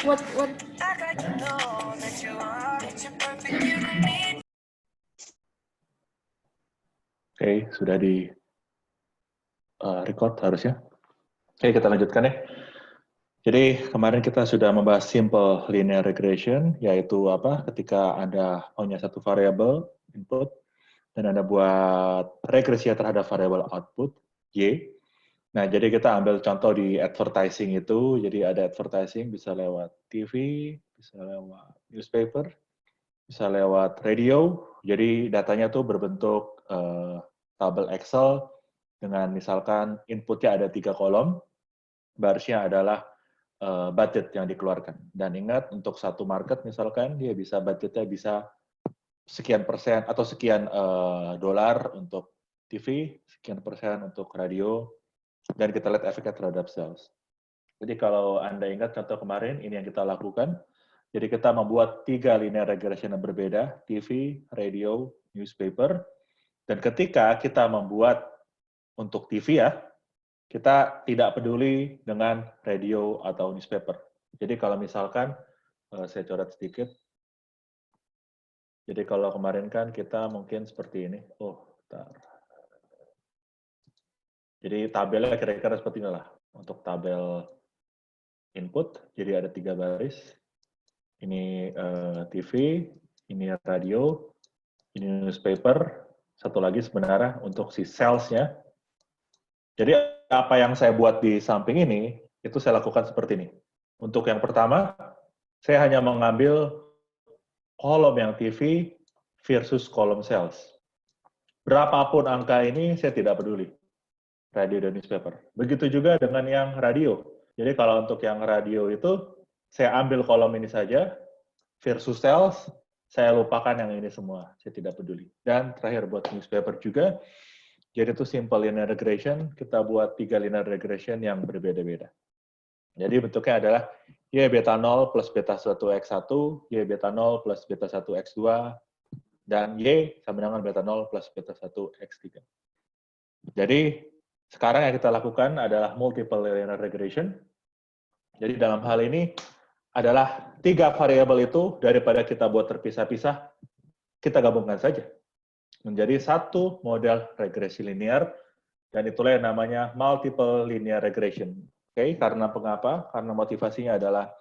What? Oke, sudah di record harusnya. Oke, kita lanjutkan ya. Jadi kemarin kita sudah membahas simple linear regression, yaitu apa? Ketika Anda punya satu variabel input dan Anda buat regresi terhadap variabel output y. Nah, jadi kita ambil contoh di advertising itu. Jadi ada advertising bisa lewat TV, bisa lewat newspaper, bisa lewat radio. Jadi datanya tuh berbentuk tabel Excel dengan misalkan inputnya ada 3 kolom, barisnya adalah budget yang dikeluarkan. Dan ingat untuk satu market misalkan dia bisa budgetnya bisa sekian persen atau sekian dolar untuk TV, sekian persen untuk radio, dan kita lihat efeknya terhadap sales. Jadi kalau Anda ingat contoh kemarin, ini yang kita lakukan. Jadi kita membuat 3 linear regression yang berbeda, TV, radio, newspaper. Dan ketika kita membuat untuk TV ya, kita tidak peduli dengan radio atau newspaper. Jadi kalau misalkan, saya coret sedikit. Jadi kalau kemarin kan kita mungkin seperti ini. Oh, bentar. Jadi tabelnya kira-kira seperti inilah. Untuk tabel input, jadi ada 3 baris. Ini TV, ini radio, ini newspaper. Satu lagi sebenarnya untuk si sales-nya. Jadi apa yang saya buat di samping ini, itu saya lakukan seperti ini. Untuk yang pertama, saya hanya mengambil kolom yang TV versus kolom sales. Berapapun angka ini, saya tidak peduli. Radio dan newspaper. Begitu juga dengan yang radio. Jadi kalau untuk yang radio itu, saya ambil kolom ini saja, versus sales, saya lupakan yang ini semua. Saya tidak peduli. Dan terakhir buat newspaper juga, jadi itu simple linear regression, kita buat 3 linear regression yang berbeda-beda. Jadi bentuknya adalah Y beta 0 plus beta 1x1, Y beta 0 plus beta 1x2, dan Y sama dengan beta 0 plus beta 1x3. Jadi sekarang yang kita lakukan adalah multiple linear regression. Jadi dalam hal ini adalah 3 variabel itu daripada kita buat terpisah-pisah, kita gabungkan saja menjadi satu model regresi linear, dan itulah yang namanya multiple linear regression. Oke, karena mengapa? Karena motivasinya adalah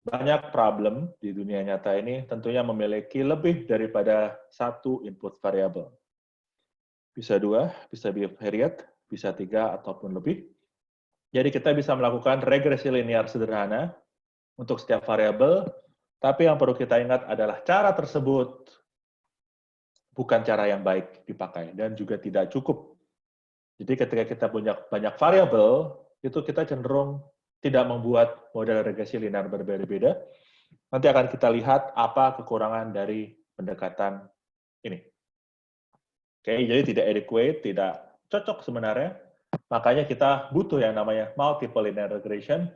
banyak problem di dunia nyata ini tentunya memiliki lebih daripada satu input variabel. Bisa 2, bisa bivariate, bisa 3 ataupun lebih. Jadi kita bisa melakukan regresi linear sederhana untuk setiap variabel, tapi yang perlu kita ingat adalah cara tersebut bukan cara yang baik dipakai dan juga tidak cukup. Jadi ketika kita punya banyak variabel, itu kita cenderung tidak membuat model regresi linear berbeda-beda. Nanti akan kita lihat apa kekurangan dari pendekatan ini. Oke, jadi tidak adequate, tidak cocok sebenarnya. Makanya kita butuh yang namanya multiple linear regression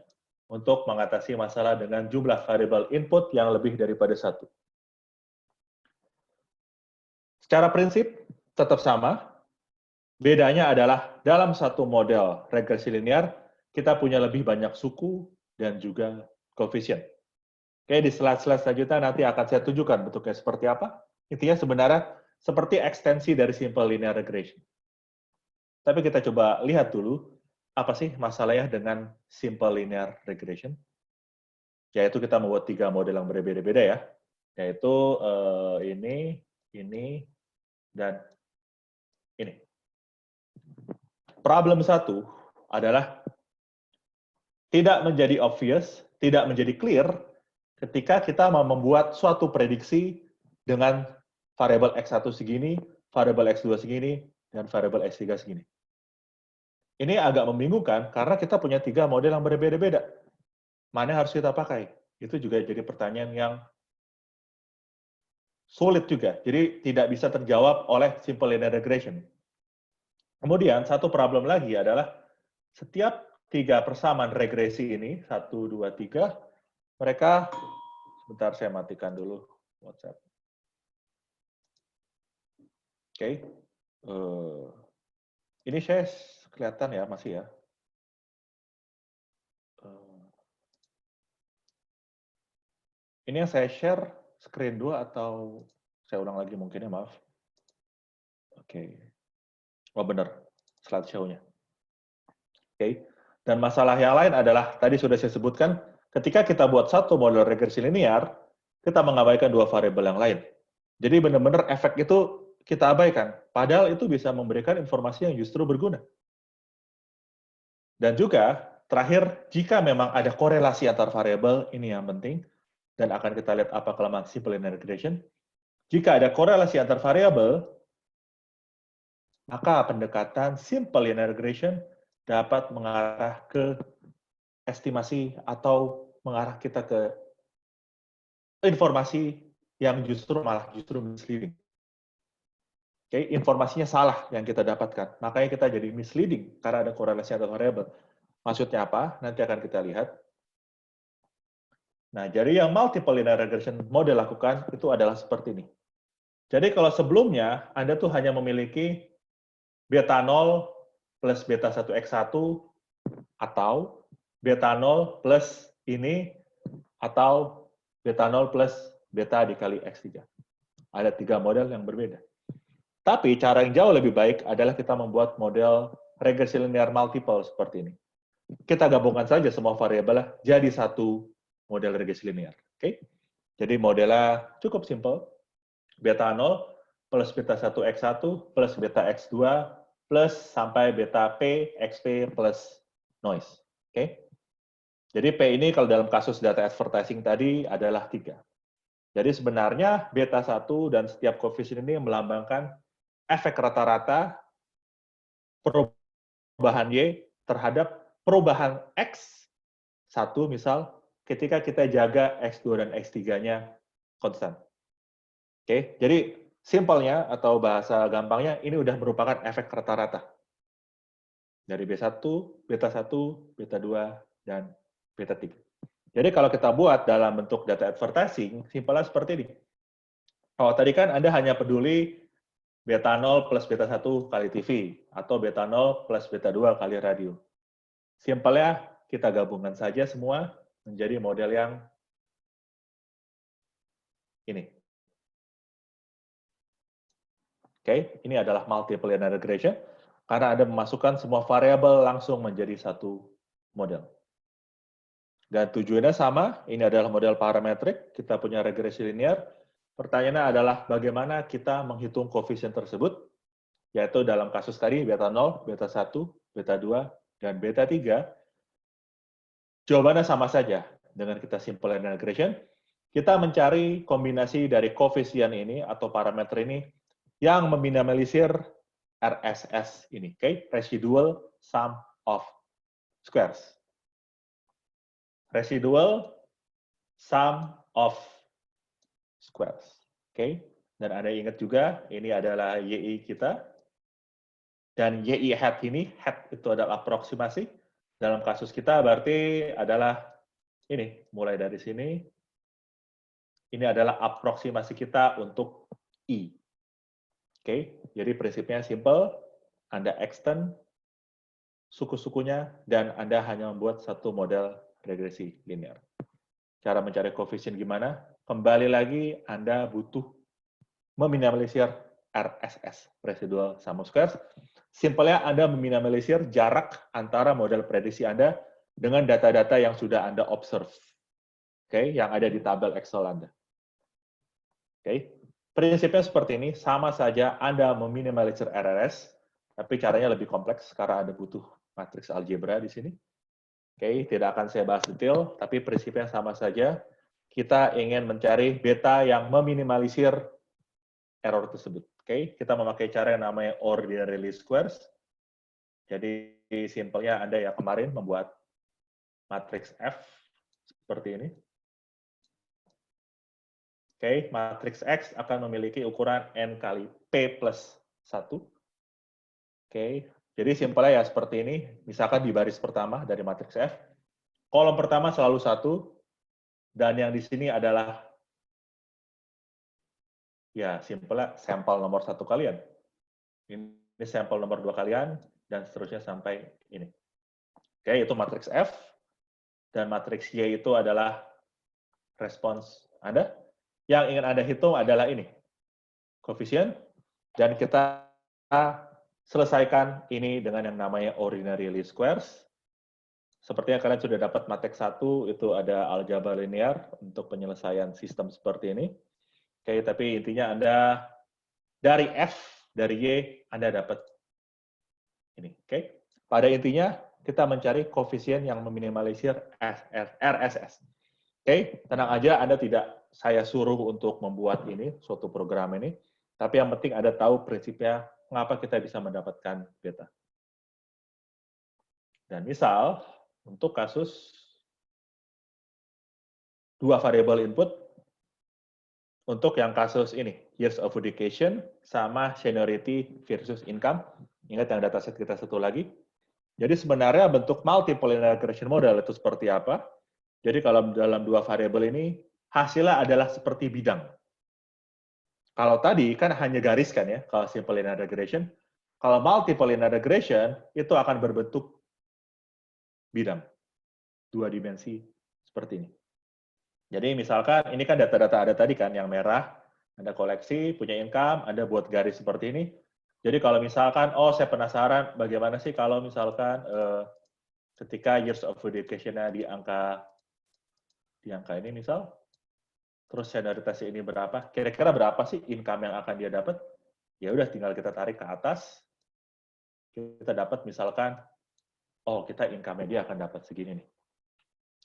untuk mengatasi masalah dengan jumlah variabel input yang lebih daripada satu. Secara prinsip tetap sama. Bedanya adalah dalam satu model regresi linear, kita punya lebih banyak suku dan juga koefisien. Oke, di slide-slide selanjutnya nanti akan saya tunjukkan bentuknya seperti apa. Intinya sebenarnya seperti ekstensi dari simple linear regression. Tapi kita coba lihat dulu, apa sih masalahnya dengan simple linear regression? Yaitu kita membuat 3 model yang berbeda-beda ya. Yaitu ini, dan ini. Problem satu adalah tidak menjadi obvious, tidak menjadi clear ketika kita mau membuat suatu prediksi dengan variabel X1 segini, variabel X2 segini, dan variabel X3 segini. Ini agak membingungkan karena kita punya 3 model yang berbeda-beda. Mana yang harus kita pakai? Itu juga jadi pertanyaan yang sulit juga. Jadi tidak bisa terjawab oleh simple linear regression. Kemudian satu problem lagi adalah setiap 3 persamaan regresi ini, 1, 2, 3, mereka, sebentar saya matikan dulu WhatsApp. Oke. Ini saya kelihatan ya, masih ya. Ini yang saya share screen 2 atau saya ulang lagi mungkin ya, maaf. Oke. Oh benar, slideshow-nya. Oke. Dan masalah yang lain adalah, tadi sudah saya sebutkan, ketika kita buat satu model regresi linear, kita mengabaikan dua variabel yang lain. Jadi benar-benar efek itu kita abaikan. Padahal itu bisa memberikan informasi yang justru berguna. Dan juga, terakhir, jika memang ada korelasi antar variabel, ini yang penting, dan akan kita lihat apa kelemahan simple linear regression. Jika ada korelasi antar variabel, maka pendekatan simple linear regression dapat mengarah ke estimasi atau mengarah kita ke informasi yang malah justru misleading. Oke, informasinya salah yang kita dapatkan. Makanya kita jadi misleading karena ada korelasi antar variabel. Maksudnya apa? Nanti akan kita lihat. Nah, jadi yang multiple linear regression model lakukan itu adalah seperti ini. Jadi kalau sebelumnya Anda tuh hanya memiliki beta 0 plus beta 1x1 atau beta 0 plus ini atau beta 0 plus beta dikali x3. Ada 3 model yang berbeda. Tapi cara yang jauh lebih baik adalah kita membuat model regresi linear multiple seperti ini. Kita gabungkan saja semua variabel jadi satu model regresi linear. Oke? Jadi modelnya cukup simple. Beta 0 plus beta 1x1 plus beta x2 plus sampai beta p, xp plus noise. Oke? Jadi P ini kalau dalam kasus data advertising tadi adalah 3. Jadi sebenarnya beta 1 dan setiap koefisien ini melambangkan efek rata-rata perubahan Y terhadap perubahan X1 misal ketika kita jaga X2 dan X3-nya konstan. Oke, jadi simpelnya atau bahasa gampangnya ini udah merupakan efek rata-rata. Dari B1, beta 1, beta 2, dan beta 3. Jadi kalau kita buat dalam bentuk data advertising, simpelnya seperti ini. Kalau tadi kan Anda hanya peduli beta 0 plus beta 1 kali TV, atau beta 0 plus beta 2 kali radio. Simpelnya kita gabungkan saja semua menjadi model yang ini. Oke, ini adalah multiple linear regression, karena Anda memasukkan semua variabel langsung menjadi satu model. Dan tujuannya sama, ini adalah model parametrik, kita punya regresi linear. Pertanyaannya adalah bagaimana kita menghitung koefisien tersebut, yaitu dalam kasus tadi beta 0, beta 1, beta 2, dan beta 3. Jawabannya sama saja dengan kita simple linear regression. Kita mencari kombinasi dari koefisien ini atau parameter ini yang meminimalisir RSS ini, okay? Residual sum of squares. Residual sum of squares. Oke, dan Anda ingat juga ini adalah YI kita. Dan YI hat ini, hat itu adalah aproksimasi. Dalam kasus kita berarti adalah ini, mulai dari sini. Ini adalah aproksimasi kita untuk I. Oke, jadi prinsipnya simple. Anda extend suku-sukunya, dan Anda hanya membuat satu model regresi linear. Cara mencari koefisien gimana? Kembali lagi, Anda butuh meminimalisir RSS, residual sum of squares. Simpelnya Anda meminimalisir jarak antara model prediksi Anda dengan data-data yang sudah Anda observe. Oke, yang ada di tabel Excel Anda. Oke, prinsipnya seperti ini, sama saja Anda meminimalisir RRS, tapi caranya lebih kompleks karena Anda butuh matriks algebra di sini. Oke, tidak akan saya bahas detail, tapi prinsipnya sama saja. Kita ingin mencari beta yang meminimalisir error tersebut. Oke, kita memakai cara yang namanya ordinary least squares. Jadi simpelnya Anda yang kemarin membuat matriks F seperti ini. Oke, matriks X akan memiliki ukuran N kali P plus 1. Oke, jadi simpelnya ya seperti ini. Misalkan di baris pertama dari matriks F, kolom pertama selalu 1, dan yang di sini adalah ya simpelnya sampel nomor 1 kalian. Ini sampel nomor 2 kalian, dan seterusnya sampai ini. Oke, itu matriks F, dan matriks Y itu adalah respons Anda? Yang ingin Anda hitung adalah ini, koefisien, dan kita selesaikan ini dengan yang namanya ordinary least squares. Sepertinya kalian sudah dapat matek 1, itu ada aljabar linear untuk penyelesaian sistem seperti ini. Oke, tapi intinya Anda dari F, dari Y, Anda dapat ini. Oke, pada intinya kita mencari koefisien yang meminimalisir RSS. Oke, tenang aja, Anda tidak saya suruh untuk membuat ini, suatu program ini, tapi yang penting Anda tahu prinsipnya mengapa kita bisa mendapatkan beta. Dan misal, untuk kasus 2 variabel input, untuk yang kasus ini, years of education, sama seniority versus income, ingat yang dataset kita satu lagi. Jadi sebenarnya bentuk multiple linear regression model itu seperti apa? Jadi kalau dalam 2 variabel ini, hasilnya adalah seperti bidang. Kalau tadi kan hanya garis kan ya, kalau simple linear regression. Kalau multiple linear regression, itu akan berbentuk bidang. 2 dimensi seperti ini. Jadi misalkan, ini kan data-data ada tadi kan, yang merah, Anda koleksi, punya income, Anda buat garis seperti ini. Jadi kalau misalkan, oh saya penasaran bagaimana sih kalau misalkan ketika years of education-nya di angka ini misal, terus senioritasnya ini berapa, kira-kira berapa sih income yang akan dia dapat? Ya udah tinggal kita tarik ke atas, kita dapat misalkan, oh kita income dia akan dapat segini nih.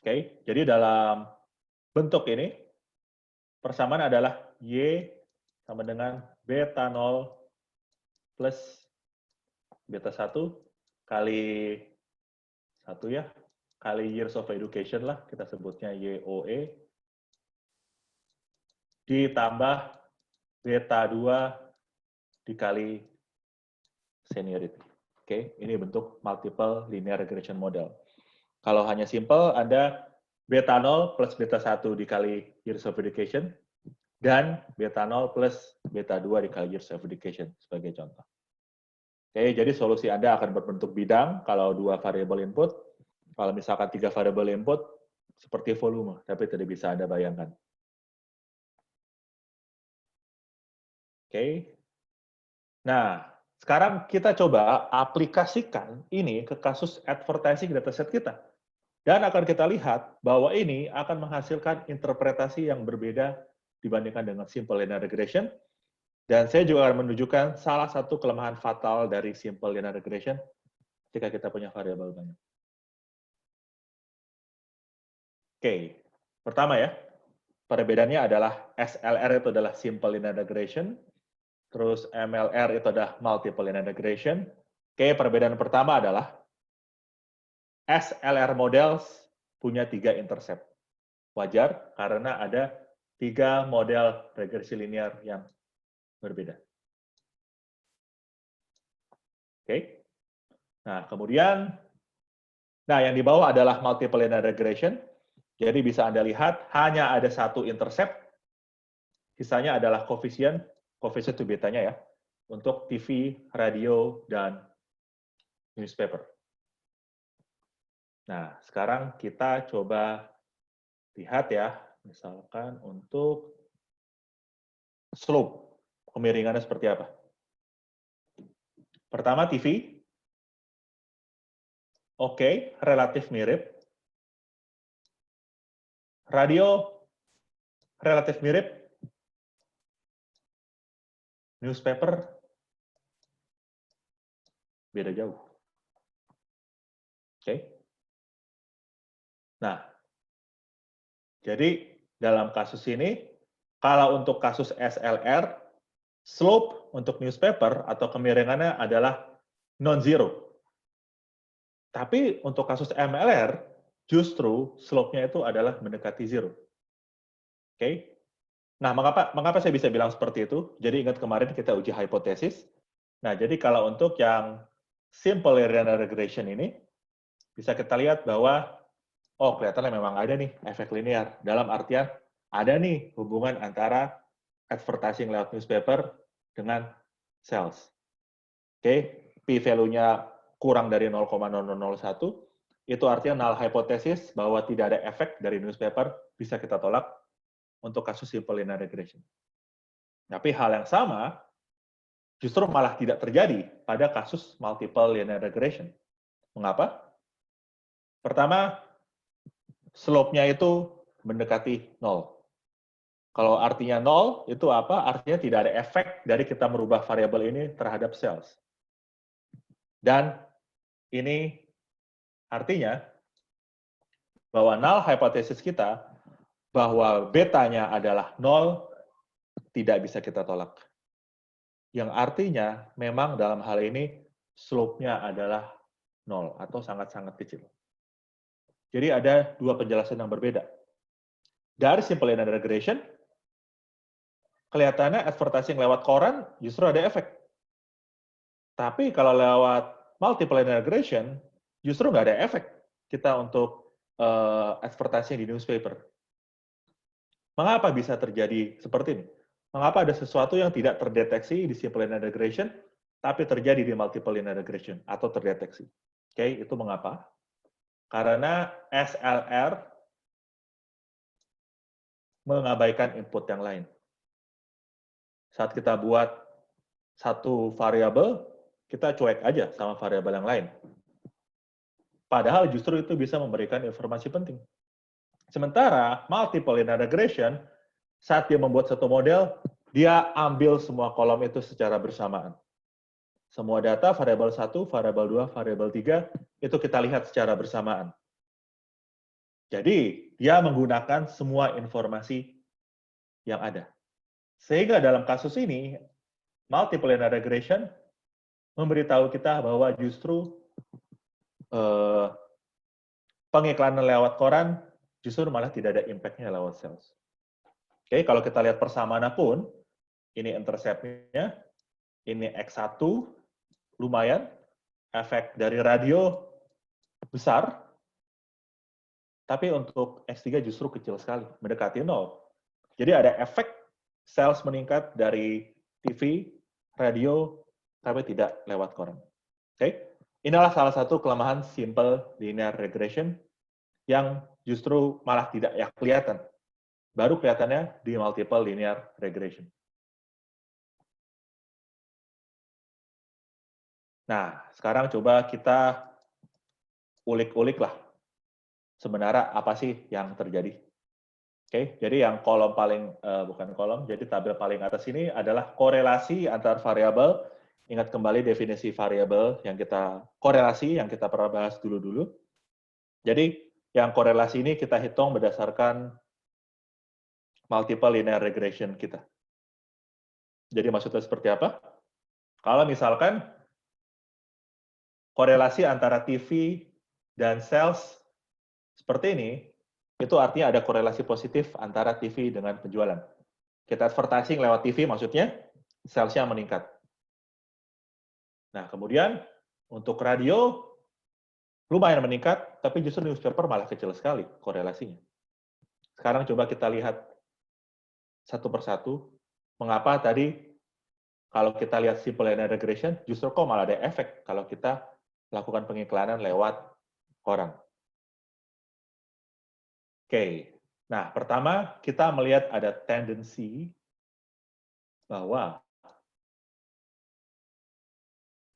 Oke, jadi dalam bentuk ini, persamaan adalah Y sama dengan beta 0 plus beta 1 kali 1 ya, kali years of education lah, kita sebutnya YOE, ditambah beta 2 dikali seniority. Oke, ini bentuk multiple linear regression model. Kalau hanya simple, Anda beta 0 plus beta 1 dikali years of education, dan beta 0 plus beta 2 dikali years of education, sebagai contoh. Oke, jadi solusi Anda akan berbentuk bidang kalau 2 variabel input. Kalau misalkan 3 variabel input, seperti volume, tapi tidak bisa Anda bayangkan. Oke. Nah, sekarang kita coba aplikasikan ini ke kasus advertising dataset kita. Dan akan kita lihat bahwa ini akan menghasilkan interpretasi yang berbeda dibandingkan dengan simple linear regression. Dan saya juga akan menunjukkan salah satu kelemahan fatal dari simple linear regression jika kita punya variabel banyak. Oke, pertama ya, perbedaannya adalah SLR itu adalah simple linear regression, terus MLR itu adalah multiple linear regression. Oke, perbedaan pertama adalah SLR models punya 3 intercept. Wajar, karena ada 3 model regresi linear yang berbeda. Oke. Nah, kemudian, yang di bawah adalah multiple linear regression. Jadi bisa Anda lihat, hanya ada 1 intercept, sisanya adalah koefisien itu betanya ya, untuk TV, radio, dan newspaper. Nah, sekarang kita coba lihat ya, misalkan untuk slope, kemiringannya seperti apa. Pertama TV, oke, relatif mirip. Radio, relatif mirip. Newspaper, beda jauh. Oke. Nah, jadi dalam kasus ini, kalau untuk kasus SLR, slope untuk newspaper atau kemiringannya adalah non-zero. Tapi untuk kasus MLR, justru slope-nya itu adalah mendekati zero. Oke. Nah, mengapa saya bisa bilang seperti itu? Jadi ingat kemarin kita uji hipotesis. Nah, jadi kalau untuk yang simple linear regression ini, bisa kita lihat bahwa, oh kelihatannya memang ada nih efek linear. Dalam artian, ada nih hubungan antara advertising lewat newspaper dengan sales. Oke, p-value-nya kurang dari 0,0001, itu artinya null hypothesis bahwa tidak ada efek dari newspaper, bisa kita tolak. untuk kasus simple linear regression. Tapi hal yang sama justru malah tidak terjadi pada kasus multiple linear regression. Mengapa? Pertama, slope-nya itu mendekati 0. Kalau artinya 0, itu apa? Artinya tidak ada efek dari kita merubah variabel ini terhadap cells. Dan ini artinya bahwa null hypothesis kita, bahwa betanya adalah 0, tidak bisa kita tolak. Yang artinya memang dalam hal ini slope-nya adalah 0 atau sangat-sangat kecil. Jadi ada dua penjelasan yang berbeda. Dari simple linear regression, kelihatannya advertising lewat koran justru ada efek. Tapi kalau lewat multiple linear regression, justru nggak ada efek kita untuk advertising di newspaper. Mengapa bisa terjadi seperti ini? Mengapa ada sesuatu yang tidak terdeteksi di simple linear regression, tapi terjadi di multiple linear regression atau terdeteksi? Oke, itu mengapa? Karena SLR mengabaikan input yang lain. Saat kita buat satu variabel, kita cuek aja sama variabel yang lain. Padahal justru itu bisa memberikan informasi penting. Sementara multiple linear regression, saat dia membuat satu model, dia ambil semua kolom itu secara bersamaan. Semua data, variabel 1, variabel 2, variabel 3, itu kita lihat secara bersamaan. Jadi, dia menggunakan semua informasi yang ada. Sehingga dalam kasus ini, multiple linear regression memberitahu kita bahwa justru pengiklanan lewat koran justru malah tidak ada impact-nya lewat sales. Oke, kalau kita lihat persamaan pun, ini intercept-nya, ini X1, lumayan, efek dari radio besar, tapi untuk X3 justru kecil sekali, mendekati 0. Jadi ada efek sales meningkat dari TV, radio, tapi tidak lewat koran. Oke, inilah salah satu kelemahan simple linear regression yang justru malah tidak kelihatan. Baru kelihatannya di multiple linear regression. Nah, sekarang coba kita ulik-ulik lah. Sebenarnya apa sih yang terjadi? Oke, jadi yang kolom paling, bukan kolom, jadi tabel paling atas ini adalah korelasi antar variabel. Ingat kembali definisi variabel yang kita, korelasi yang kita pernah bahas dulu-dulu. Jadi, yang korelasi ini kita hitung berdasarkan multiple linear regression kita. Jadi maksudnya seperti apa? Kalau misalkan korelasi antara TV dan sales seperti ini, itu artinya ada korelasi positif antara TV dengan penjualan. Kita advertising lewat TV maksudnya sales-nya meningkat. Nah, kemudian untuk radio lumayan meningkat, tapi justru newspaper malah kecil sekali korelasinya. Sekarang coba kita lihat satu persatu, mengapa tadi kalau kita lihat simple linear regression, justru kok malah ada efek kalau kita lakukan pengiklanan lewat koran. Oke, nah pertama kita melihat ada tendensi bahwa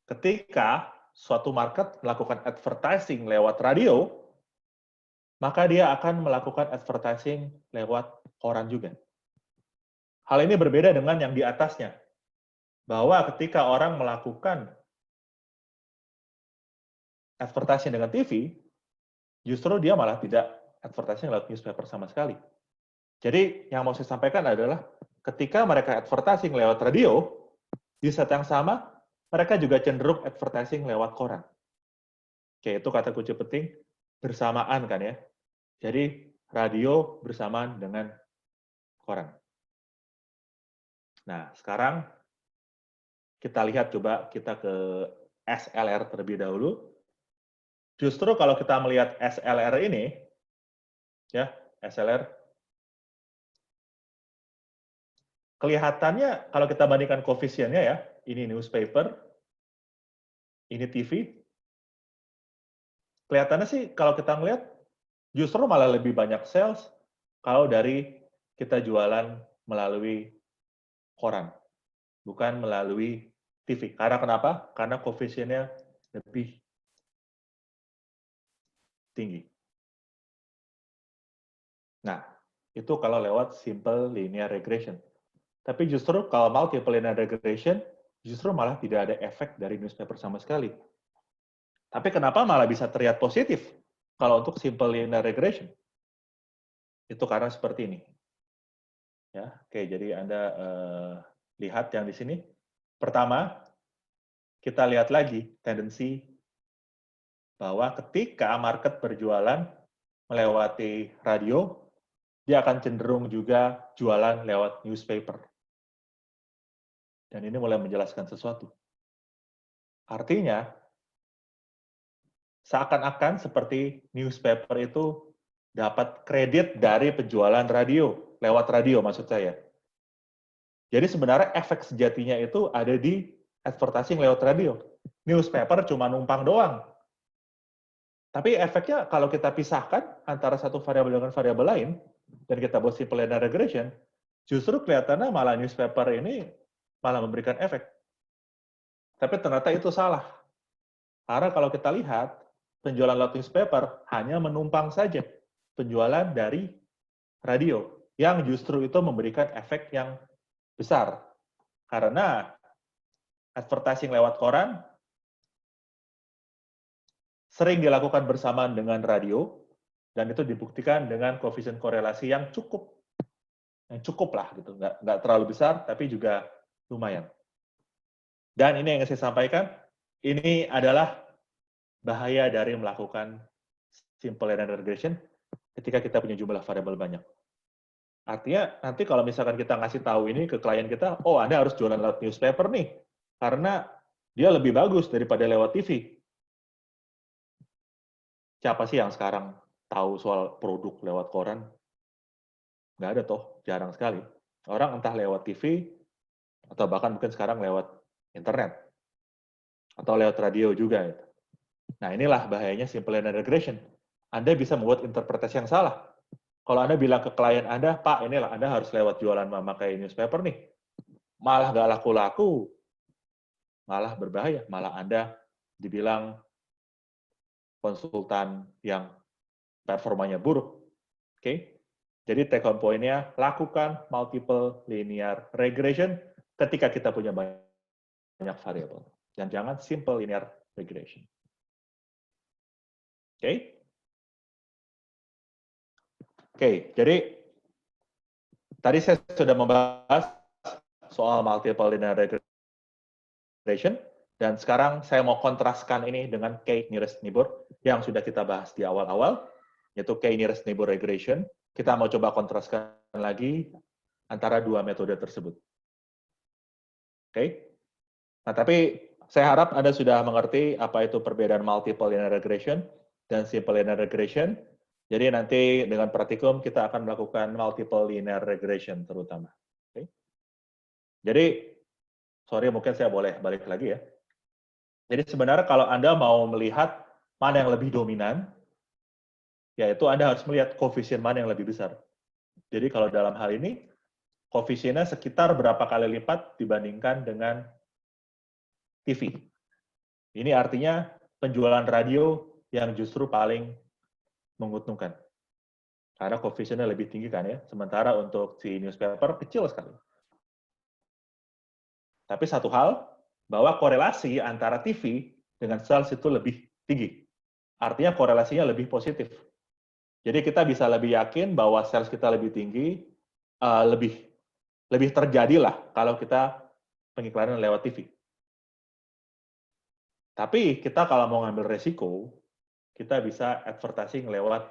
ketika suatu market melakukan advertising lewat radio, maka dia akan melakukan advertising lewat koran juga. Hal ini berbeda dengan yang di atasnya, bahwa ketika orang melakukan advertising dengan TV, justru dia malah tidak advertising lewat newspaper sama sekali. Jadi yang mau saya sampaikan adalah ketika mereka advertising lewat radio, di saat yang sama mereka juga cenderung advertising lewat koran. Oke, itu kata kunci penting, bersamaan kan ya. Jadi radio bersamaan dengan koran. Nah, sekarang kita lihat coba kita ke SLR terlebih dahulu. Justru kalau kita melihat SLR ini, ya, SLR, kelihatannya kalau kita bandingkan koefisiennya ya, ini newspaper, ini TV, kelihatannya sih kalau kita melihat justru malah lebih banyak sales kalau dari kita jualan melalui koran, bukan melalui TV. Karena kenapa? Karena koefisiennya lebih tinggi. Nah, itu kalau lewat simple linear regression. Tapi justru kalau multiple linear regression, justru malah tidak ada efek dari newspaper sama sekali. Tapi kenapa malah bisa terlihat positif kalau untuk simple linear regression? Itu karena seperti ini. Ya, oke, jadi Anda lihat yang di sini. Pertama, kita lihat lagi tendensi bahwa ketika market berjualan melewati radio, dia akan cenderung juga jualan lewat newspaper. Dan ini mulai menjelaskan sesuatu. Artinya, seakan-akan seperti newspaper itu dapat kredit dari penjualan radio, lewat radio maksud saya. Jadi sebenarnya efek sejatinya itu ada di advertising lewat radio. Newspaper cuma numpang doang. Tapi efeknya kalau kita pisahkan antara satu variabel dengan variabel lain, dan kita buat simple linear regression, justru kelihatannya malah newspaper ini malah memberikan efek. Tapi ternyata itu salah. Karena kalau kita lihat, penjualan lewat newspaper hanya menumpang saja penjualan dari radio, yang justru itu memberikan efek yang besar. Karena advertising lewat koran sering dilakukan bersamaan dengan radio, dan itu dibuktikan dengan koefisien korelasi yang cukup lah gitu, nggak terlalu besar, tapi juga lumayan. Dan ini yang saya sampaikan, ini adalah bahaya dari melakukan simple linear regression ketika kita punya jumlah variabel banyak. Artinya nanti kalau misalkan kita ngasih tahu ini ke klien kita, oh Anda harus jualan lewat newspaper nih, karena dia lebih bagus daripada lewat TV. Siapa sih yang sekarang tahu soal produk lewat koran? Nggak ada toh, jarang sekali. Orang entah lewat TV, atau bahkan mungkin sekarang lewat internet, atau lewat radio juga. Nah inilah bahayanya simple linear regression. Anda bisa membuat interpretasi yang salah. Kalau Anda bilang ke klien Anda, Pak, inilah Anda harus lewat jualan memakai newspaper nih. Malah nggak laku-laku, malah berbahaya. Malah Anda dibilang konsultan yang performanya buruk. Oke? Jadi take home point-nya, lakukan multiple linear regression ketika kita punya banyak variabel. Dan jangan simple linear regression. Oke? Oke, jadi tadi saya sudah membahas soal multiple linear regression, dan sekarang saya mau kontraskan ini dengan k-nearest neighbor yang sudah kita bahas di awal-awal, yaitu k-nearest neighbor regression. Kita mau coba kontraskan lagi antara dua metode tersebut. Oke? Nah, tapi saya harap Anda sudah mengerti apa itu perbedaan multiple linear regression dan simple linear regression. Jadi nanti dengan praktikum kita akan melakukan multiple linear regression terutama. Oke? Jadi, sorry mungkin saya boleh balik lagi ya. Jadi sebenarnya kalau Anda mau melihat mana yang lebih dominan, yaitu Anda harus melihat koefisien mana yang lebih besar. Jadi kalau dalam hal ini, koefisiennya sekitar berapa kali lipat dibandingkan dengan TV. Ini artinya penjualan radio yang justru paling menguntungkan. Karena koefisiennya lebih tinggi kan ya, sementara untuk si newspaper kecil sekali. Tapi satu hal, bahwa korelasi antara TV dengan sales itu lebih tinggi. Artinya korelasinya lebih positif. Jadi kita bisa lebih yakin bahwa sales kita lebih tinggi, lebih terjadilah kalau kita pengiklanan lewat TV. Tapi kita kalau mau ngambil resiko, kita bisa advertising lewat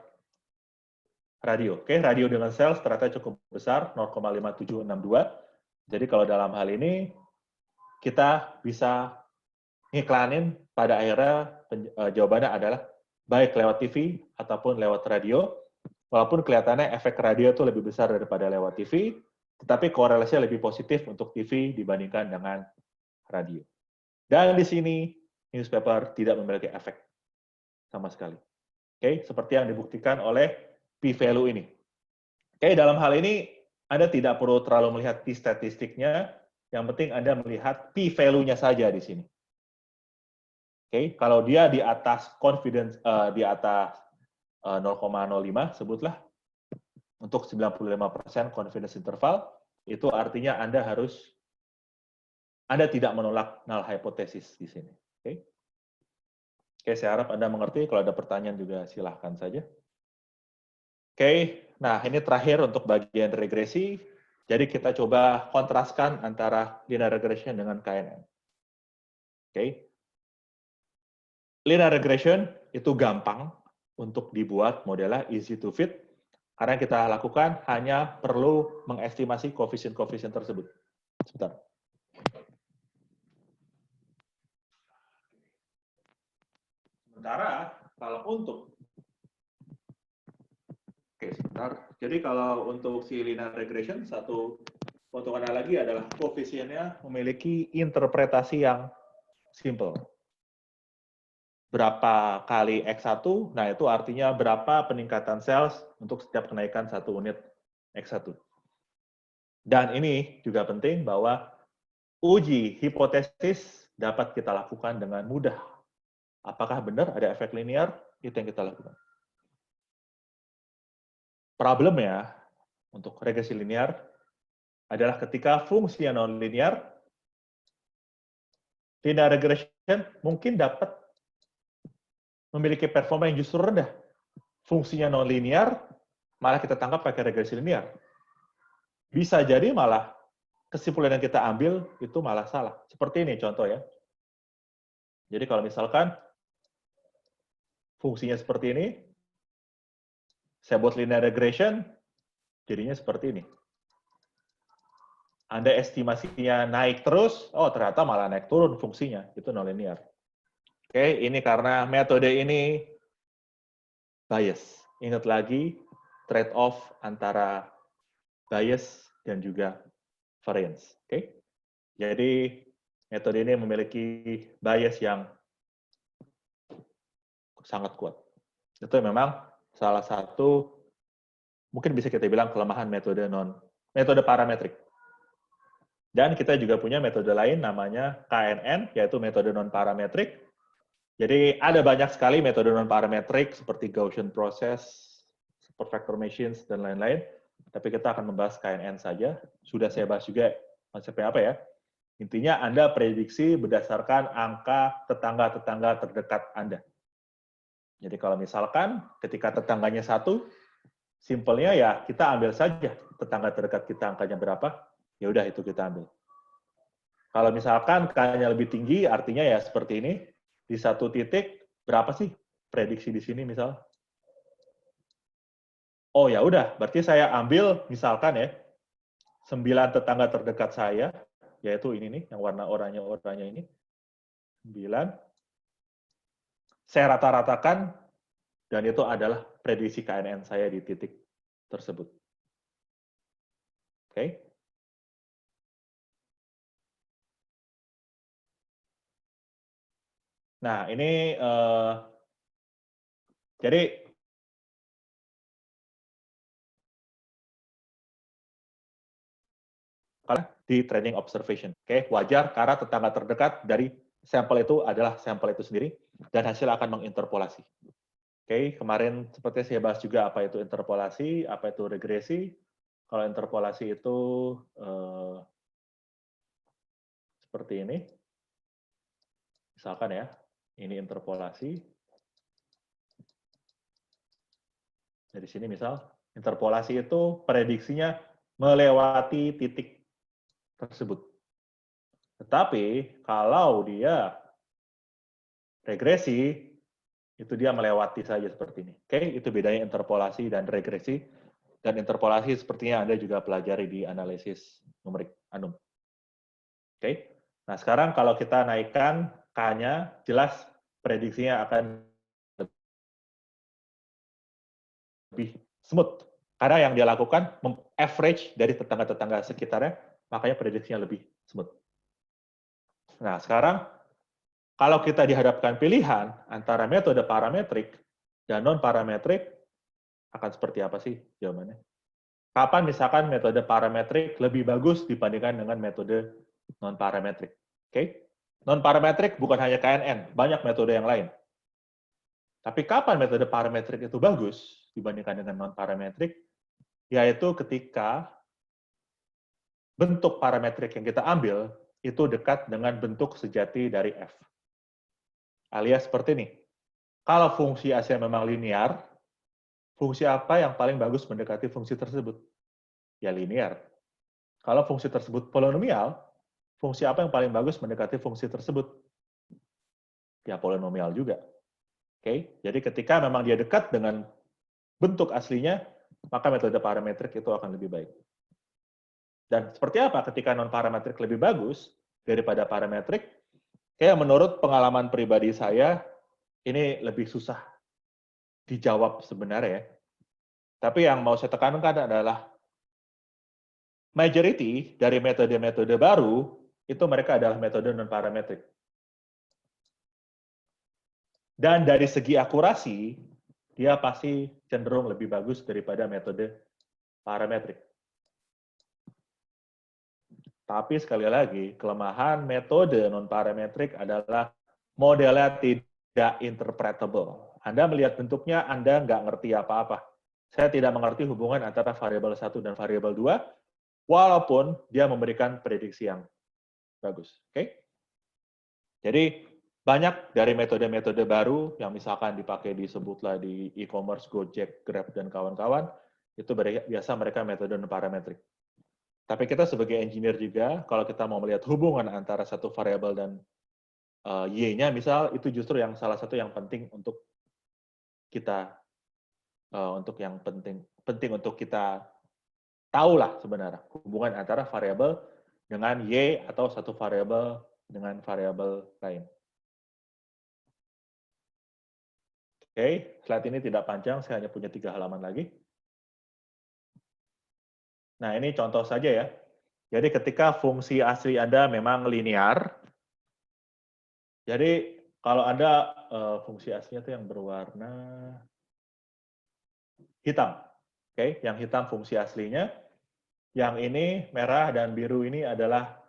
radio. Oke, radio dengan sales ternyata cukup besar, 0,5762. Jadi kalau dalam hal ini, kita bisa ngiklanin pada akhirnya jawabannya adalah baik lewat TV ataupun lewat radio. Walaupun kelihatannya efek radio itu lebih besar daripada lewat TV, tetapi korelasinya lebih positif untuk TV dibandingkan dengan radio. Dan di sini newspaper tidak memiliki efek sama sekali. Oke, seperti yang dibuktikan oleh p-value ini. Oke, dalam hal ini Anda tidak perlu terlalu melihat p-statistiknya, yang penting Anda melihat p-value-nya saja di sini. Oke, kalau dia di atas confidence, di atas 0,05, sebutlah, untuk 95% confidence interval, itu artinya Anda tidak menolak null hypothesis di sini. Oke, saya harap Anda mengerti. Kalau ada pertanyaan juga silahkan saja. Oke, nah ini terakhir untuk bagian regresi. Jadi kita coba kontraskan antara linear regression dengan KNN. Oke, linear regression itu gampang untuk dibuat modelnya, easy to fit. Karena yang kita lakukan hanya perlu mengestimasi koefisien-koefisien tersebut. Sebentar. Sementara kalau untuk sebentar. Jadi kalau untuk si linear regression, satu potongan lagi adalah koefisiennya memiliki interpretasi yang simple. Berapa kali X1, nah itu artinya berapa peningkatan cells untuk setiap kenaikan 1 unit X1. Dan ini juga penting bahwa uji hipotesis dapat kita lakukan dengan mudah. Apakah benar ada efek linear? Itu yang kita lakukan. Problemnya untuk regresi linear adalah ketika fungsi yang non-linear, linear regression mungkin dapat memiliki performa yang justru rendah. Fungsinya non-linear, malah kita tangkap pakai regresi linear. Bisa jadi malah kesimpulan yang kita ambil itu malah salah. Seperti ini contoh ya. Jadi kalau misalkan fungsinya seperti ini, saya buat linear regression, jadinya seperti ini. Anda estimasinya naik terus, oh ternyata malah naik turun fungsinya, itu non-linear. Oke, ini karena metode ini bias. Ingat lagi, trade-off antara bias dan juga variance. Oke, jadi metode ini memiliki bias yang sangat kuat. Itu memang salah satu, mungkin bisa kita bilang kelemahan metode parametrik. Dan kita juga punya metode lain namanya KNN, yaitu metode non-parametrik. Jadi ada banyak sekali metode non-parametrik seperti Gaussian process, supervector machines, dan lain-lain. Tapi kita akan membahas KNN saja. Sudah saya bahas juga konsepnya apa ya. Intinya Anda prediksi berdasarkan angka tetangga-tetangga terdekat Anda. Jadi kalau misalkan ketika tetangganya 1, simpelnya ya kita ambil saja tetangga terdekat kita angkanya berapa, ya udah itu kita ambil. Kalau misalkan K-nya lebih tinggi, artinya ya seperti ini, di satu titik berapa sih prediksi di sini misal? Oh ya udah, berarti saya ambil misalkan ya 9 tetangga terdekat saya, yaitu ini nih yang warna oranye ini, 9. Saya rata-ratakan dan itu adalah prediksi KNN saya di titik tersebut. Oke. Nah, ini jadi di training observation. Oke, wajar karena tetangga terdekat dari sampel itu adalah sampel itu sendiri dan hasil akan menginterpolasi. Oke, kemarin seperti saya bahas juga apa itu interpolasi, apa itu regresi. Kalau interpolasi itu seperti ini. Misalkan ya, ini interpolasi. Dari sini misal, interpolasi itu prediksinya melewati titik tersebut. Tetapi kalau dia regresi, itu dia melewati saja seperti ini. Oke, itu bedanya interpolasi dan regresi. Dan interpolasi sepertinya Anda juga pelajari di analisis numerik ANUM. Oke, nah sekarang kalau kita naikkan K-nya, jelas prediksinya akan lebih smooth. Karena yang dia lakukan, average dari tetangga-tetangga sekitarnya, makanya prediksinya lebih smooth. Nah, sekarang kalau kita dihadapkan pilihan antara metode parametrik dan non-parametrik, akan seperti apa sih jawabannya? Kapan misalkan metode parametrik lebih bagus dibandingkan dengan metode non-parametrik. Oke? Non-parametrik bukan hanya KNN, banyak metode yang lain. Tapi kapan metode parametrik itu bagus dibandingkan dengan non-parametrik? Yaitu ketika bentuk parametrik yang kita ambil itu dekat dengan bentuk sejati dari F. Alias seperti ini. Kalau fungsi aslinya memang linear, fungsi apa yang paling bagus mendekati fungsi tersebut? Ya linear. Kalau fungsi tersebut polinomial, fungsi apa yang paling bagus mendekati fungsi tersebut? Ya polinomial juga. Oke, jadi ketika memang dia dekat dengan bentuk aslinya, maka metode parametrik itu akan lebih baik. Dan seperti apa ketika non-parametrik lebih bagus daripada parametrik? Kayak menurut pengalaman pribadi saya, ini lebih susah dijawab sebenarnya. Tapi yang mau saya tekankan adalah majority dari metode-metode baru, itu mereka adalah metode non-parametrik. Dan dari segi akurasi, dia pasti cenderung lebih bagus daripada metode parametrik. Tapi sekali lagi, kelemahan metode non-parametrik adalah modelnya tidak interpretable. Anda melihat bentuknya, Anda nggak ngerti apa-apa. Saya tidak mengerti hubungan antara variabel 1 dan variabel 2, walaupun dia memberikan prediksi yang bagus. Oke? Jadi, banyak dari metode-metode baru yang misalkan dipakai disebutlah di e-commerce, Gojek, Grab, dan kawan-kawan, itu biasa mereka metode non-parametrik. Tapi kita sebagai engineer juga, kalau kita mau melihat hubungan antara satu variabel dan Y-nya, misal, itu justru yang salah satu yang penting untuk kita, untuk yang penting untuk kita tahu lah sebenarnya, hubungan antara variabel dengan Y atau satu variabel dengan variabel lain. Oke, slide ini tidak panjang, saya hanya punya 3 halaman lagi. Nah, ini contoh saja ya. Jadi ketika fungsi asli Anda memang linear, jadi kalau Anda fungsi aslinya itu yang berwarna hitam. Oke, yang hitam fungsi aslinya, yang ini merah dan biru ini adalah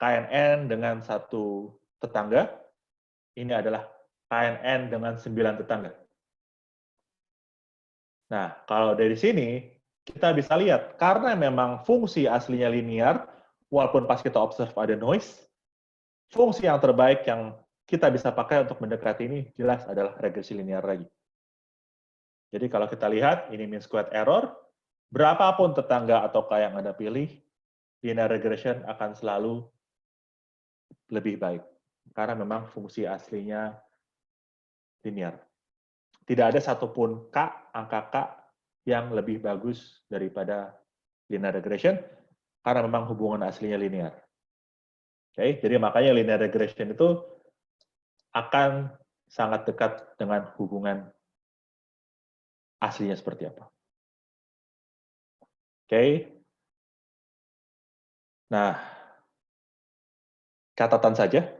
KNN dengan satu tetangga, ini adalah KNN dengan 9 tetangga. Nah, kalau dari sini, kita bisa lihat, karena memang fungsi aslinya linear, walaupun pas kita observe ada noise, fungsi yang terbaik yang kita bisa pakai untuk mendekati ini jelas adalah regresi linear lagi. Jadi kalau kita lihat, ini mean squared error, berapapun tetangga atau yang Anda pilih, linear regression akan selalu lebih baik. Karena memang fungsi aslinya linear. Tidak ada satupun angka K yang lebih bagus daripada linear regression, karena memang hubungan aslinya linear. Oke, jadi makanya linear regression itu akan sangat dekat dengan hubungan aslinya seperti apa. Oke. Nah, catatan saja.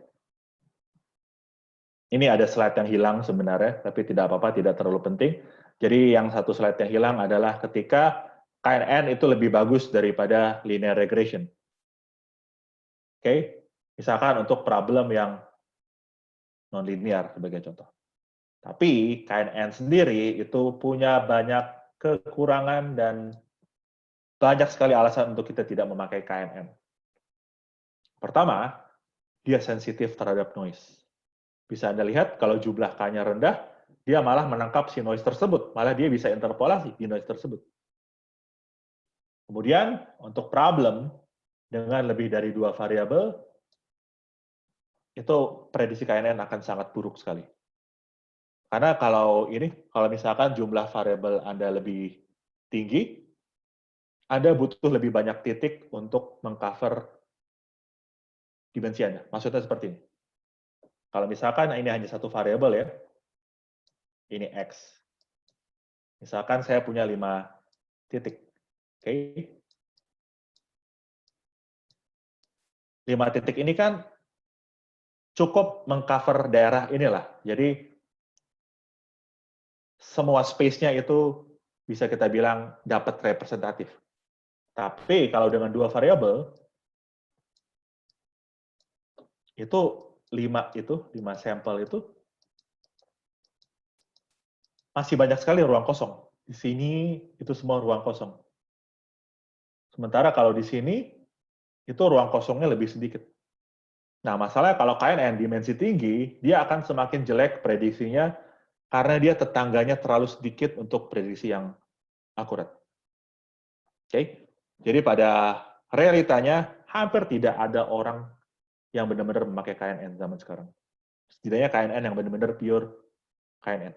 Ini ada slide yang hilang sebenarnya, tapi tidak apa-apa, tidak terlalu penting. Jadi yang satu slide yang hilang adalah ketika KNN itu lebih bagus daripada linear regression. Oke, misalkan untuk problem yang non-linear sebagai contoh. Tapi KNN sendiri itu punya banyak kekurangan dan banyak sekali alasan untuk kita tidak memakai KNN. Pertama, dia sensitif terhadap noise. Bisa Anda lihat, kalau jumlah K-nya rendah, dia malah menangkap si noise tersebut. Malah dia bisa interpolasi di noise tersebut. Kemudian, untuk problem dengan lebih dari 2 variabel, itu prediksi KNN akan sangat buruk sekali. Karena kalau misalkan jumlah variabel Anda lebih tinggi, Anda butuh lebih banyak titik untuk mengcover dimensi Anda. Maksudnya seperti ini. Kalau misalkan ini hanya satu variabel ya, ini X. Misalkan saya punya 5 titik. Oke. 5 titik ini kan cukup mengcover daerah inilah. Jadi semua space-nya itu bisa kita bilang dapat representatif. Tapi kalau dengan 2 variabel, itu 5 sampel itu masih banyak sekali ruang kosong. Di sini itu semua ruang kosong. Sementara kalau di sini, itu ruang kosongnya lebih sedikit. Nah, masalahnya kalau KNN dimensi tinggi, dia akan semakin jelek prediksinya karena dia tetangganya terlalu sedikit untuk prediksi yang akurat. Oke? Jadi pada realitanya, hampir tidak ada orang yang benar-benar memakai KNN zaman sekarang. Setidaknya KNN yang benar-benar pure KNN.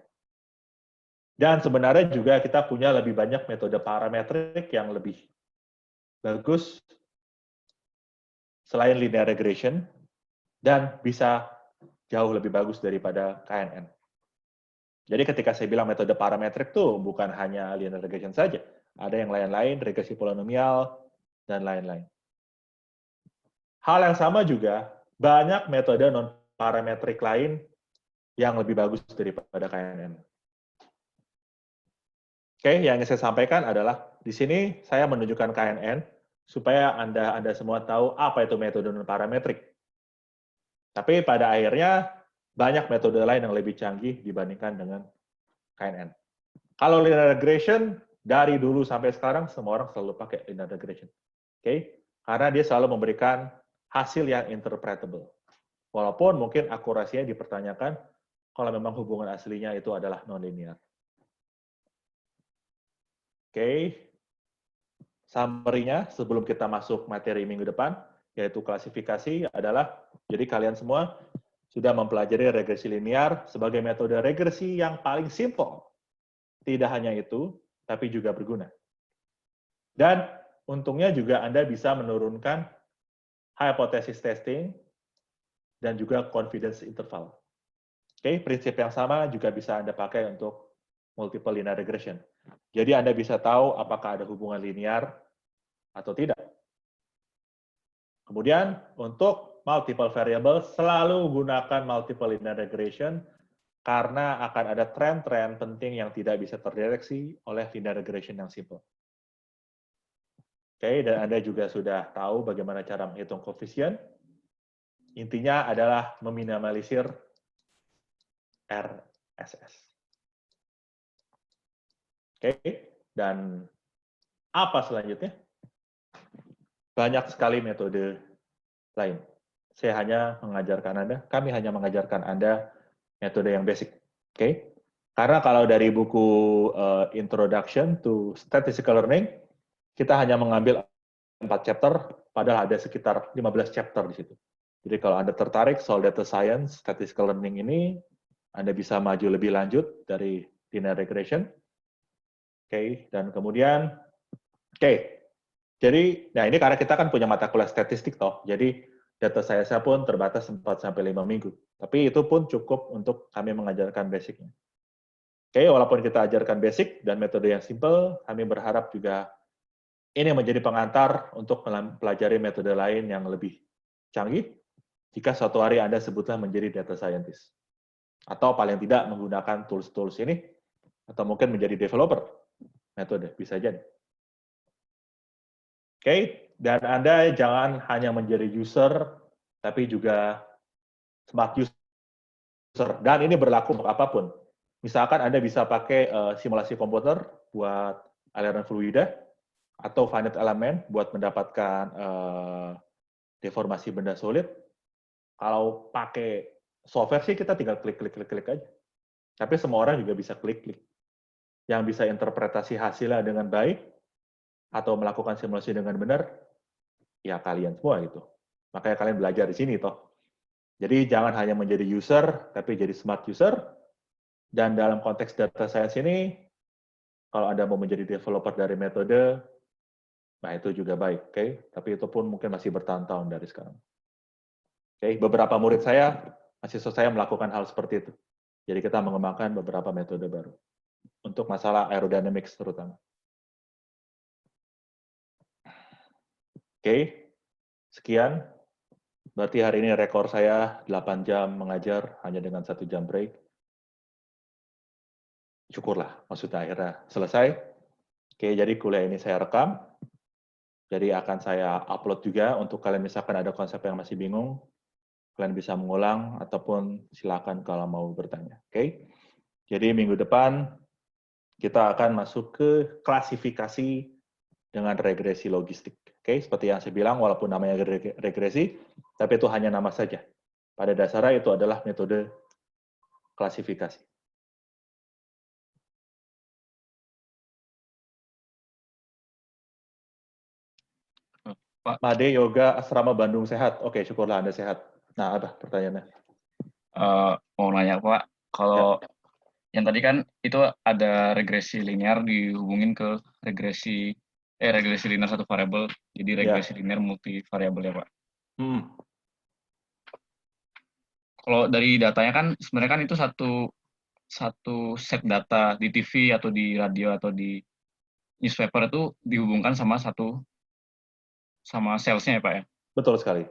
Dan sebenarnya juga kita punya lebih banyak metode parametrik yang lebih bagus selain linear regression dan bisa jauh lebih bagus daripada KNN. Jadi ketika saya bilang metode parametrik tuh bukan hanya linear regression saja, ada yang lain-lain, regresi polinomial, dan lain-lain. Hal yang sama juga, banyak metode non-parametrik lain yang lebih bagus daripada KNN. Oke, yang ingin saya sampaikan adalah di sini saya menunjukkan KNN supaya Anda semua tahu apa itu metode non-parametrik. Tapi pada akhirnya banyak metode lain yang lebih canggih dibandingkan dengan KNN. Kalau linear regression, dari dulu sampai sekarang semua orang selalu pakai linear regression. Oke? Karena dia selalu memberikan hasil yang interpretable. Walaupun mungkin akurasinya dipertanyakan kalau memang hubungan aslinya itu adalah non-linear. Oke? Summary-nya sebelum kita masuk materi minggu depan, yaitu klasifikasi adalah, jadi kalian semua sudah mempelajari regresi linear sebagai metode regresi yang paling simple. Tidak hanya itu, tapi juga berguna. Dan untungnya juga Anda bisa menurunkan hypothesis testing dan juga confidence interval. Oke, prinsip yang sama juga bisa Anda pakai untuk multiple linear regression. Jadi Anda bisa tahu apakah ada hubungan linear atau tidak. Kemudian untuk multiple variable selalu gunakan multiple linear regression karena akan ada tren-tren penting yang tidak bisa terdeteksi oleh linear regression yang simple. Oke, dan Anda juga sudah tahu bagaimana cara menghitung koefisien. Intinya adalah meminimalisir RSS. Oke, dan apa selanjutnya? Banyak sekali metode lain. Saya hanya mengajarkan Anda, kami hanya mengajarkan Anda metode yang basic. Oke? Karena kalau dari buku Introduction to Statistical Learning, kita hanya mengambil 4 chapter, padahal ada sekitar 15 chapter di situ. Jadi kalau Anda tertarik soal data science, statistical learning ini, Anda bisa maju lebih lanjut dari linear regression. Oke, dan kemudian, jadi, nah ini karena kita kan punya mata kuliah statistik toh, jadi data science-nya pun terbatas 4-5 minggu. Tapi itu pun cukup untuk kami mengajarkan basicnya. Oke, walaupun kita ajarkan basic dan metode yang simple, kami berharap juga ini menjadi pengantar untuk mempelajari metode lain yang lebih canggih jika suatu hari Anda sebutlah menjadi data scientist. Atau paling tidak menggunakan tools-tools ini, atau mungkin menjadi developer metode, bisa jadi. Oke, dan Anda jangan hanya menjadi user, tapi juga smart user. Dan ini berlaku untuk apapun. Misalkan Anda bisa pakai simulasi komputer buat aliran fluida, atau finite element buat mendapatkan deformasi benda solid. Kalau pakai software sih kita tinggal klik aja. Tapi semua orang juga bisa klik. Yang bisa interpretasi hasilnya dengan baik, atau melakukan simulasi dengan benar, ya kalian semua gitu. Makanya kalian belajar di sini toh. Jadi jangan hanya menjadi user, tapi jadi smart user. Dan dalam konteks data science ini, kalau Anda mau menjadi developer dari metode, nah itu juga baik, oke? Tapi itu pun mungkin masih bertahun-tahun dari sekarang. Oke, beberapa murid saya, mahasiswa saya melakukan hal seperti itu. Jadi kita mengembangkan beberapa metode baru untuk masalah aerodynamics terutama. Oke, sekian. Berarti hari ini rekor saya 8 jam mengajar hanya dengan 1 jam break. Syukurlah, maksudnya akhirnya selesai. Oke, jadi kuliah ini saya rekam. Jadi akan saya upload juga untuk kalian misalkan ada konsep yang masih bingung, kalian bisa mengulang ataupun silakan kalau mau bertanya. Oke? Jadi minggu depan kita akan masuk ke klasifikasi dengan regresi logistik. Oke, seperti yang saya bilang, walaupun namanya regresi, tapi itu hanya nama saja. Pada dasarnya itu adalah metode klasifikasi. Pak, Made Yoga Asrama Bandung sehat. Oke, syukurlah Anda sehat. Nah, apa pertanyaannya? mau nanya Pak, kalau yang tadi kan itu ada regresi linear dihubungin ke regresi linear satu variabel, jadi regresi linear multivariabel ya Pak. Kalau dari datanya kan sebenarnya kan itu satu set data di TV atau di radio atau di newspaper itu dihubungkan sama salesnya ya Pak ya. Betul sekali.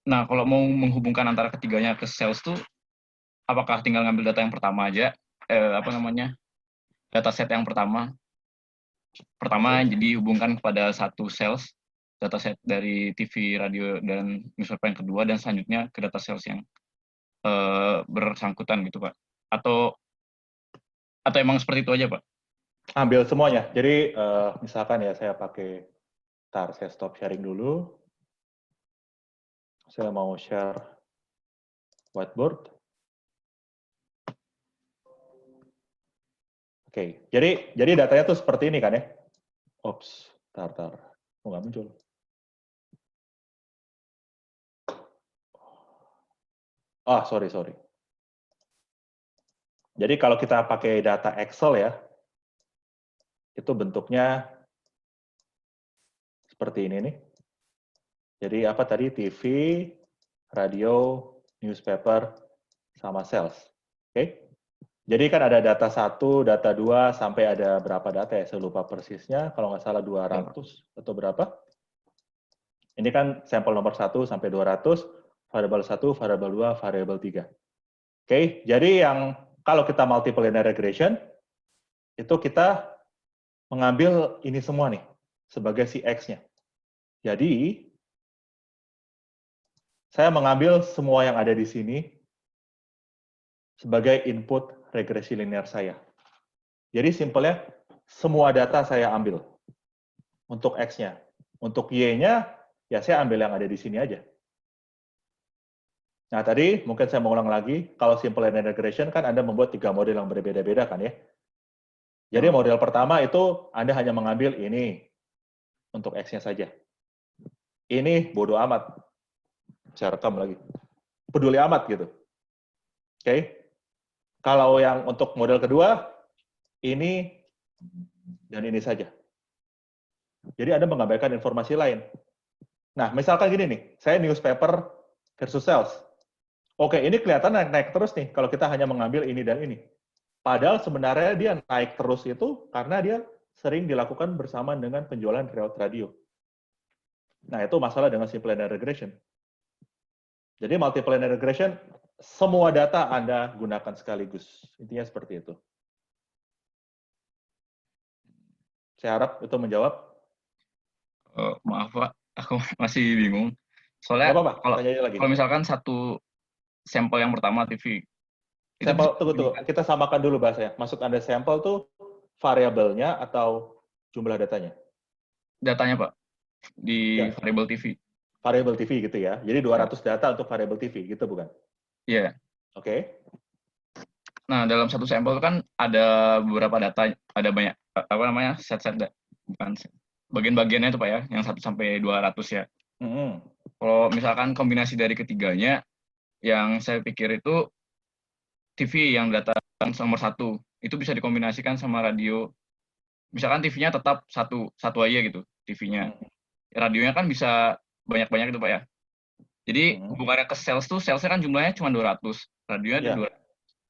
Nah, kalau mau menghubungkan antara ketiganya ke sales tuh, apakah tinggal ngambil data yang pertama aja, dataset yang pertama jadi hubungkan kepada satu sales, dataset dari TV, radio, dan newspaper yang kedua, dan selanjutnya ke data sales yang bersangkutan gitu Pak? Atau emang seperti itu aja Pak? Ambil semuanya. Jadi misalkan ya saya pakai, saya stop sharing dulu. Saya mau share whiteboard. Oke, jadi datanya tuh seperti ini kan ya? Ops, tar. Oh, nggak muncul. Sorry. Jadi kalau kita pakai data Excel ya, itu bentuknya seperti ini nih. Jadi apa tadi? TV, radio, newspaper, sama sales. Oke? Jadi kan ada data 1, data 2, sampai ada berapa data ya? Saya lupa persisnya, kalau nggak salah 200 atau berapa. Ini kan sampel nomor 1 sampai 200, variabel 1, variabel 2, variabel 3. Oke, jadi yang kalau kita multiple linear regression, itu kita mengambil ini semua nih, sebagai si X-nya. Jadi, saya mengambil semua yang ada di sini sebagai input regresi linear saya. Jadi simpelnya, semua data saya ambil untuk X-nya. Untuk Y-nya, ya saya ambil yang ada di sini aja. Nah, tadi mungkin saya mengulang lagi, kalau simple linear regression kan Anda membuat 3 model yang berbeda-beda kan ya. Jadi model pertama itu Anda hanya mengambil ini untuk X-nya saja. Ini bodoh amat. Saya rekam lagi. Peduli amat gitu. Oke. Kalau yang untuk model kedua, ini dan ini saja. Jadi Anda mengabaikan informasi lain. Nah, misalkan gini nih, saya newspaper versus sales. Oke, ini kelihatan naik terus nih kalau kita hanya mengambil ini dan ini. Padahal sebenarnya dia naik terus itu karena dia sering dilakukan bersamaan dengan penjualan radio. Nah, itu masalah dengan simple linear regression. Jadi multiple linear regression, semua data Anda gunakan sekaligus. Intinya seperti itu. Saya harap itu menjawab. Maaf Pak, aku masih bingung. Soalnya kalau misalkan satu sampel yang pertama TV, sampel, tunggu. Kita samakan dulu bahasanya. Maksud Anda sampel tuh variabelnya atau jumlah datanya? Datanya Pak, di variabel TV. Variabel TV gitu ya. Jadi 200 data untuk variabel TV gitu bukan? Iya. Oke. Nah, dalam satu sampel kan ada beberapa data, ada banyak set-set bukan bagian-bagiannya itu Pak ya, yang 1 sampai 200 ya. Kalau misalkan kombinasi dari ketiganya, yang saya pikir itu TV yang data nomor 1, itu bisa dikombinasikan sama radio. Misalkan TV-nya tetap satu aja gitu, TV-nya. Radionya kan bisa banyak-banyak itu Pak ya. Jadi hubungannya ke sales tuh, salesnya kan jumlahnya cuma 200, radionya ada 200.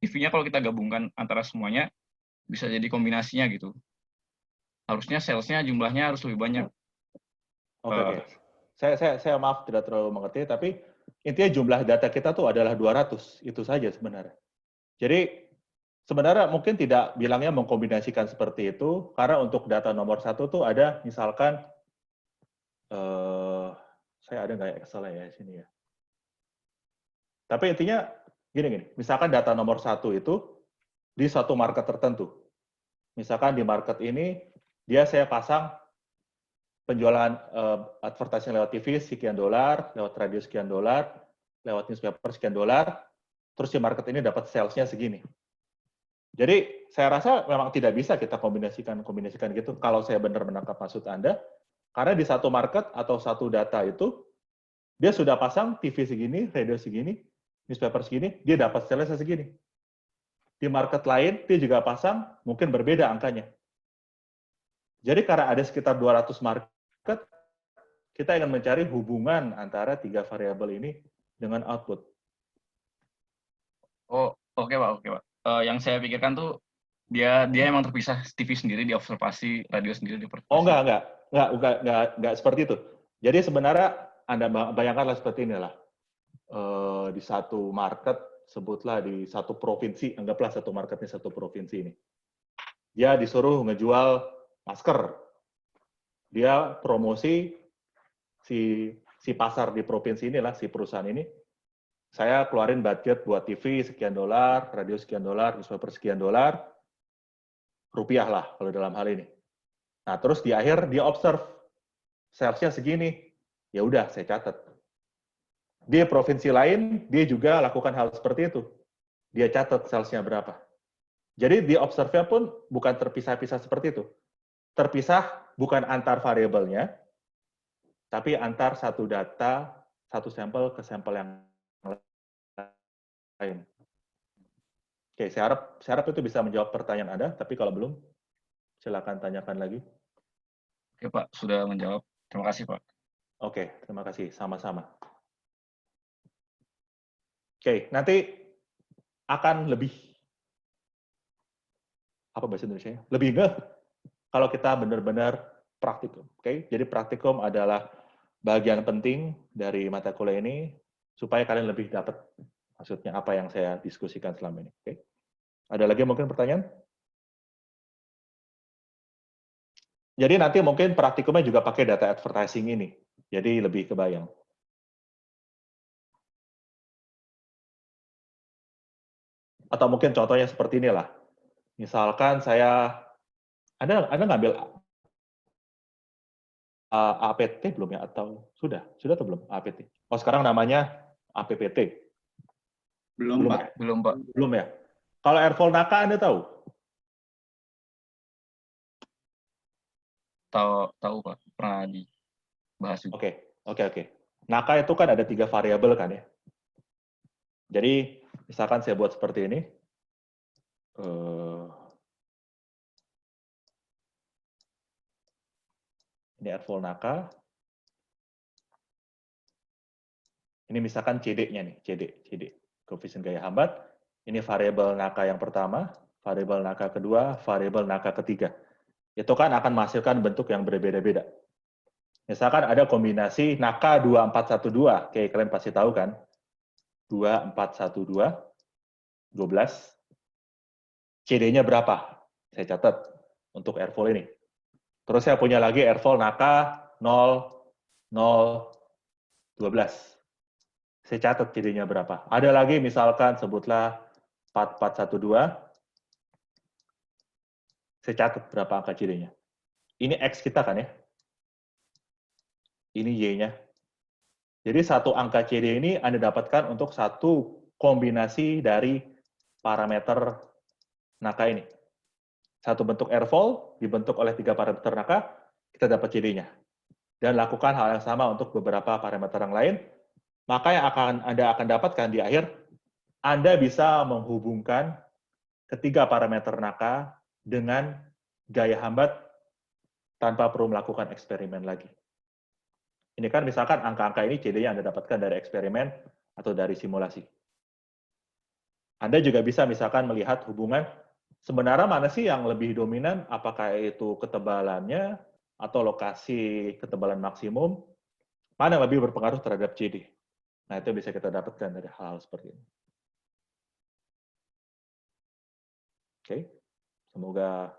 TV-nya kalau kita gabungkan antara semuanya, bisa jadi kombinasinya gitu. Harusnya sales-nya jumlahnya harus lebih banyak. Oke. Saya maaf tidak terlalu mengerti, tapi intinya jumlah data kita tuh adalah 200, itu saja sebenarnya. Jadi sebenarnya mungkin tidak bilangnya mengkombinasikan seperti itu, karena untuk data nomor 1 tuh ada misalkan Saya ada nggak Excel ya di sini ya? Tapi intinya gini, misalkan data nomor 1 itu di suatu market tertentu. Misalkan di market ini, saya pasang penjualan advertising lewat TV sekian dolar, lewat radio sekian dolar, lewat newspaper sekian dolar, terus di market ini dapat sales-nya segini. Jadi saya rasa memang tidak bisa kita kombinasikan gitu kalau saya benar menangkap maksud Anda, karena di satu market atau satu data itu dia sudah pasang TV segini, radio segini, newspaper segini, dia dapat sales segini. Di market lain dia juga pasang, mungkin berbeda angkanya. Jadi karena ada sekitar 200 market, kita ingin mencari hubungan antara 3 variabel ini dengan output. Oh, oke Pak. Yang saya pikirkan tuh dia emang terpisah, TV sendiri diobservasi, radio sendiri Oh, diobservasi. enggak seperti itu. Jadi sebenarnya Anda bayangkanlah seperti inilah. Di satu market, sebutlah di satu provinsi, anggaplah satu market ini satu provinsi ini. Dia disuruh ngejual masker. Dia promosi si pasar di provinsi inilah, si perusahaan ini, saya keluarin budget buat TV sekian dolar, radio sekian dolar, newspaper sekian dolar, rupiah lah kalau dalam hal ini. Nah, terus di akhir dia observe sales-nya segini, ya udah saya catat. Di provinsi lain, dia juga lakukan hal seperti itu. Dia catat sales-nya berapa. Jadi di observe-nya pun bukan terpisah-pisah seperti itu. Terpisah bukan antar variabelnya, tapi antar satu data, satu sampel ke sampel yang lain. Oke, saya harap itu bisa menjawab pertanyaan Anda, tapi kalau belum, silakan tanyakan lagi. Oke Pak, sudah menjawab. Terima kasih Pak. Oke, terima kasih. Sama-sama. Oke, nanti akan lebih, apa bahasa Indonesia? Lebih ngeh kalau kita benar-benar praktikum. Oke, jadi praktikum adalah bagian penting dari mata kuliah ini supaya kalian lebih dapat maksudnya apa yang saya diskusikan selama ini. Oke. Ada lagi mungkin pertanyaan? Jadi nanti mungkin praktikumnya juga pakai data advertising ini. Jadi lebih kebayang. Atau mungkin contohnya seperti inilah. Misalkan Anda ngambil APT belum ya? Atau sudah? Sudah atau belum APT? Oh, sekarang namanya APPT. Belum Pak. Ya? Belum Pak. Belum ya? Kalau Airfall Naka Anda tahu? Tahu Pak. Pernah dibahas juga. Oke. Naka itu kan ada 3 variabel kan ya? Jadi, misalkan saya buat seperti ini. Ini Airfall Naka. Ini misalkan CD-nya nih, CD. Koefisien gaya hambat. Ini variabel Naka yang pertama, variabel Naka kedua, variabel Naka ketiga. Itu kan akan menghasilkan bentuk yang berbeda-beda. Misalkan ada kombinasi Naka 2412, kayak kalian pasti tahu kan? 2412, 12. CD-nya berapa? Saya catat untuk Airfall ini. Terus saya punya lagi Airfall Naka 0, 0, 12. Saya catat CD-nya berapa. Ada lagi misalkan sebutlah 4412. Saya catat berapa angka CD-nya. Ini X kita kan ya? Ini Y-nya. Jadi satu angka CD ini Anda dapatkan untuk satu kombinasi dari parameter Naka ini. Satu bentuk airfall dibentuk oleh 3 parameter Naka, kita dapat CD-nya. Dan lakukan hal yang sama untuk beberapa parameter yang lain, maka yang Anda akan dapatkan di akhir, Anda bisa menghubungkan ketiga parameter Naka dengan gaya hambat tanpa perlu melakukan eksperimen lagi. Ini kan misalkan angka-angka ini CD-nya Anda dapatkan dari eksperimen atau dari simulasi. Anda juga bisa misalkan melihat hubungan sebenarnya mana sih yang lebih dominan, apakah itu ketebalannya atau lokasi ketebalan maksimum, mana yang lebih berpengaruh terhadap CD. Nah, itu bisa kita dapatkan dari hal-hal seperti ini. Oke, semoga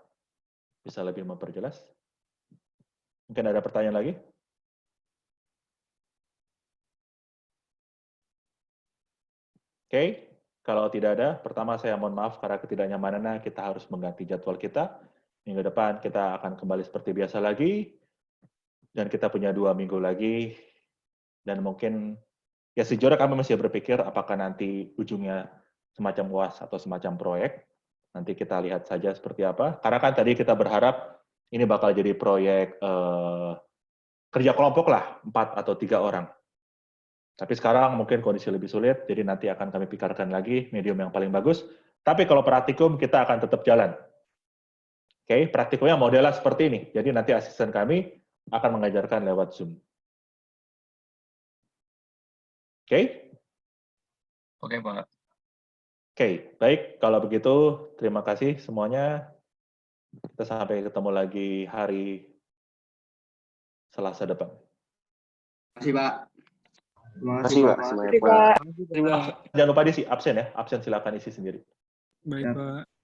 bisa lebih memperjelas. Mungkin ada pertanyaan lagi? Oke, kalau tidak ada, pertama saya mohon maaf karena ketidaknyamanannya kita harus mengganti jadwal kita. Minggu depan kita akan kembali seperti biasa lagi, dan kita punya 2 minggu lagi, dan mungkin, ya sejujurnya kami masih berpikir apakah nanti ujungnya semacam UAS atau semacam proyek. Nanti kita lihat saja seperti apa. Karena kan tadi kita berharap ini bakal jadi proyek kerja kelompok lah, 4 atau 3 orang. Tapi sekarang mungkin kondisi lebih sulit, jadi nanti akan kami pikirkan lagi medium yang paling bagus. Tapi kalau praktikum, kita akan tetap jalan. Oke, praktikumnya modelnya seperti ini. Jadi nanti asisten kami akan mengajarkan lewat Zoom. Oke? Oke, Pak. Oke, baik. Kalau begitu, terima kasih semuanya. Kita sampai ketemu lagi hari Selasa depan. Terima kasih, Pak. Terima kasih, Pak. Terima kasih, Pak. Jangan lupa diisi absen ya. Absen silakan isi sendiri. Baik, Pak.